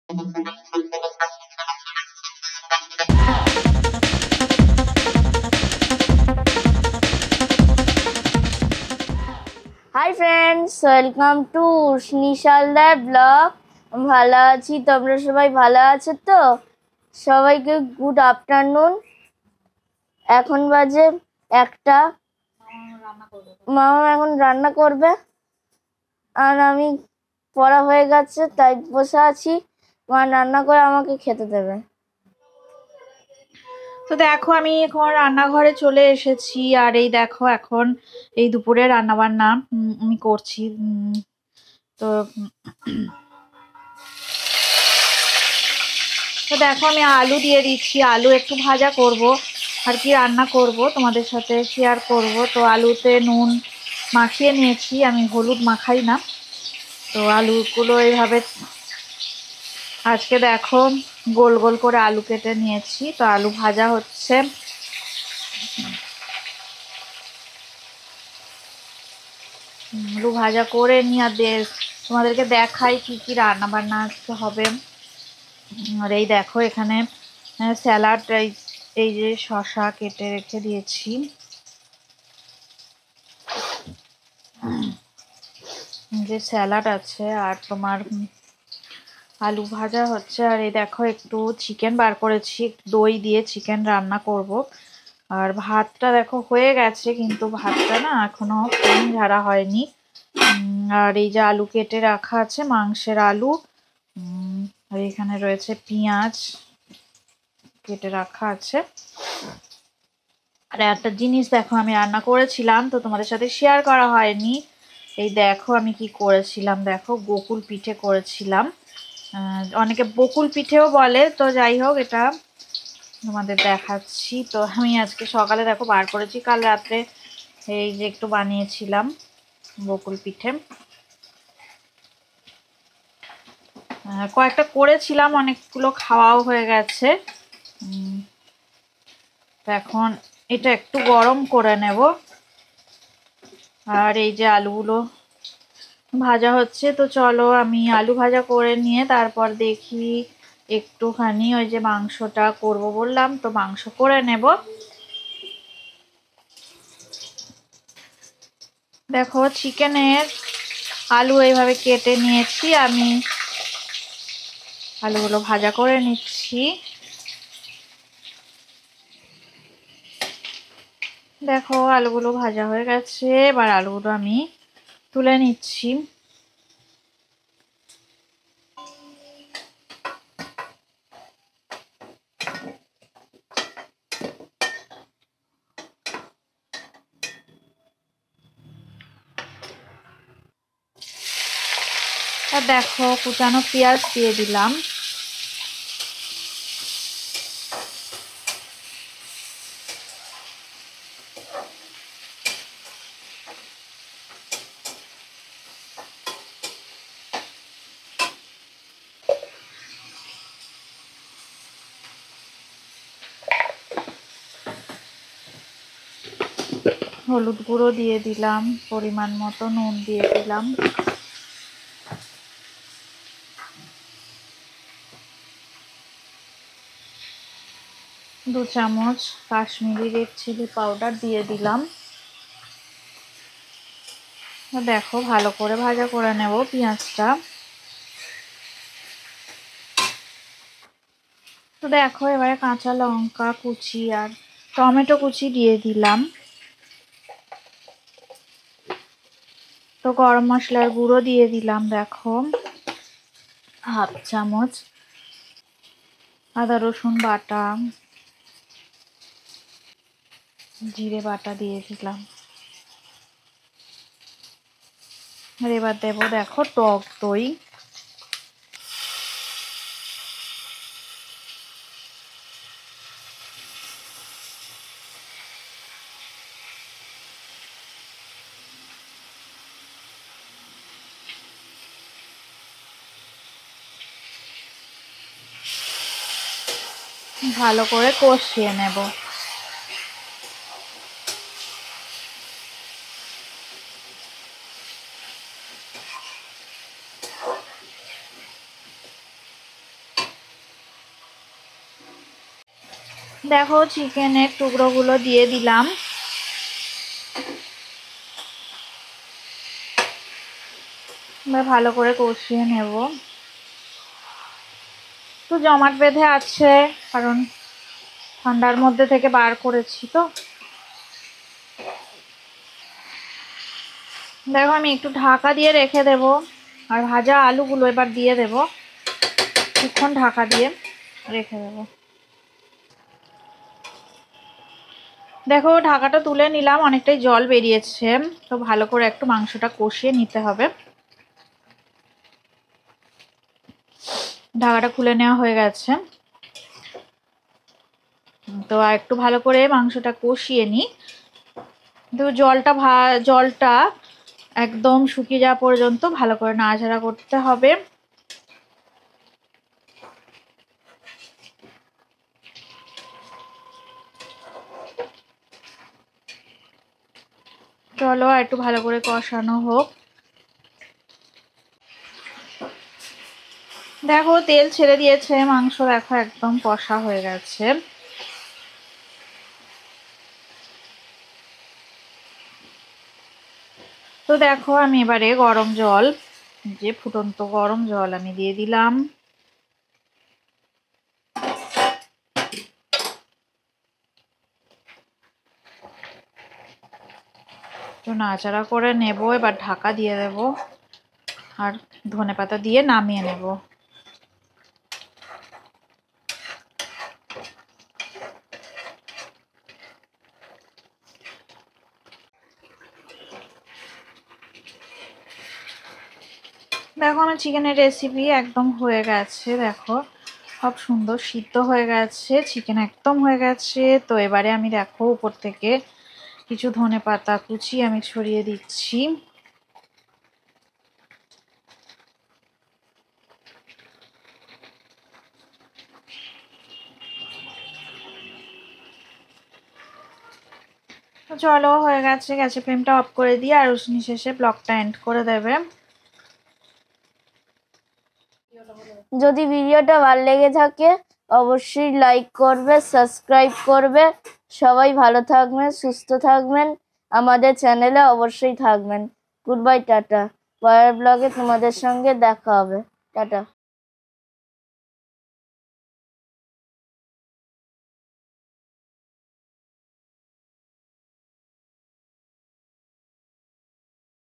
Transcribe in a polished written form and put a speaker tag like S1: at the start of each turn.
S1: High friends, welcome to নিশালদার blog. ভালো আছি, তোমরা সবাই ভালো আছো তো? সবাইকে গুড আফটারনুন। এখন বাজে 1টা। মামা এখন রান্না করবে আর আমি পড়া হয়ে গেছে তাই বসে আছি। মা রান্না করে আমাকে খেতে দেবে।
S2: তো দেখো আমি এখন রান্নাঘরে চলে এসেছি, আর এই দেখো এখন এই দুপুরে রান্না বান্না আমি করছি। তো তো দেখো আমি আলু দিয়ে দিচ্ছি, আলু একটু ভাজা করব আর কি রান্না করব তোমাদের সাথে শেয়ার করব। তো আলুতে নুন মাখিয়ে নিয়েছি, আমি হলুদ মাখাই না। তো আলুগুলো এইভাবে আজকে দেখো গোল গোল করে আলু কেটে নিয়েছি। তো আলু ভাজা হচ্ছে। আলু ভাজা করে নিয়ে তোমাদেরকে দেখাই কি কি রান্না বান্না আজকে হবে। আর এই দেখো এখানে স্যালাড, এই যে শসা কেটে রেখে দিয়েছি, যে স্যালাড আছে, আর তোমার আলু ভাজা হচ্ছে। আর এই দেখো একটু চিকেন বার করেছি, দই দিয়ে চিকেন রান্না করব। আর ভাতটা দেখো হয়ে গেছে, কিন্তু ভাতটা না এখনো পানি ঝাড়া হয়নি। আর এই যে আলু কেটে রাখা আছে, মাংসের আলু। আর এখানে রয়েছে পেঁয়াজ কেটে রাখা আছে। আর একটা জিনিস দেখো আমি রান্না করেছিলাম, তো তোমাদের সাথে শেয়ার করা হয়নি। এই দেখো আমি কি করেছিলাম, দেখো গোকুল পিঠে করেছিলাম। অনেকে বকুল পিঠেও বলে, তো যাই হোক এটা তোমাদের দেখাচ্ছি। তো আমি আজকে সকালে দেখো বার করেছি, কাল রাত্রে এই যে একটু বানিয়েছিলাম বকুল পিঠে। কয়েকটা করেছিলাম, অনেকগুলো খাওয়াও হয়ে গেছে। তো এখন এটা একটু গরম করে নেব। আর এই যে আলুগুলো ভাজা হচ্ছে, তো চলো আমি আলু ভাজা করে নিয়ে তারপর দেখি একটুখানি ওই যে মাংসটা করব বললাম, তো মাংস করে নেব। দেখো চিকেনের আলু এইভাবে কেটে নিয়েছি, আমি আলুগুলো ভাজা করে নিচ্ছি। দেখো আলুগুলো ভাজা হয়ে গেছে, এবার আলুগুলো আমি তুলে নিচ্ছি। আর দেখো কুচানো পেঁয়াজ দিয়ে দিলাম। হলুদ গুঁড়ো দিয়ে দিলাম, পরিমাণ মতো নুন দিয়ে দিলাম। দু চামচ কাশ্মীরি রেড চিলি পাউডার দিয়ে দিলাম। দেখো ভালো করে ভাজা করে নেব পেঁয়াজটা। তো দেখো এবারে কাঁচা লঙ্কা কুচি আর টমেটো কুচি দিয়ে দিলাম। তো গরম মশলার গুঁড়ো দিয়ে দিলাম, দেখো 1/2 চামচ। আদা রসুন বাটা, জিরে বাটা দিয়ে দিলাম। আর এবার দেবো দেখো টক দই। ভালো করে কষিয়ে নেব। দেখো চিকেনের টুকরোগুলো দিয়ে দিলাম। এবার ভালো করে কষিয়ে নেব। তো জমাট বেঁধে আছে, কারণ ঠান্ডার মধ্যে থেকে বার করেছি। তো দেখো আমি একটু ঢাকা দিয়ে রেখে দেব, আর ভাজা আলুগুলো এবার দিয়ে দেব। কিছুক্ষণ ঢাকা দিয়ে রেখে দেব। দেখো ঢাকাটা তুলে নিলাম, অনেকটাই জল বেরিয়েছে। তো ভালো করে একটু মাংসটা কষিয়ে নিতে হবে। ঢাকাটা খুলে নেওয়া হয়ে গেছে। তো আর একটু ভালো করে মাংসটা কষিয়ে নিই। তো জলটা একদম শুকিয়ে যাওয়া পর্যন্ত ভালো করে নাড়াচাড়া করতে হবে। চলো আর একটু ভালো করে কষানো হোক। দেখো তেল ছেড়ে দিয়েছে, মাংস দেখো একদম কষা হয়ে গেছে। তো দেখো আমি এবারে গরম জল, যে ফুটন্ত গরম জল আমি দিয়ে দিলাম। একটু নাড়াচাড়া করে নেব, এবার ঢাকা দিয়ে দেব আর ধনেপাতা দিয়ে নামিয়ে নেব। দেখো আমার চিকেনের রেসিপি একদম হয়ে গেছে। দেখো সব সুন্দর সিদ্ধ হয়ে গেছে, চিকেন একদম হয়ে গেছে। তো এবারে আমি দেখো উপর থেকে কিছু ধনেপাতা কুচি আমি ছড়িয়ে দিচ্ছি। তো চলো হয়ে গেছে, গ্যাসের ফ্লেমটা অফ করে দিয়ে আর শেষে ব্লগটা এন্ড করে দেবে।
S1: যদি ভিডিওটা ভালো লেগে থাকে অবশ্যই লাইক করবে, সাবস্ক্রাইব করবে। সবাই ভালো থাকবেন, সুস্থ থাকবেন, আমাদের চ্যানেলে অবশ্যই থাকবেন। Good bye, tata. পরের ব্লগে তোমাদের সঙ্গে দেখা হবে। টাটা।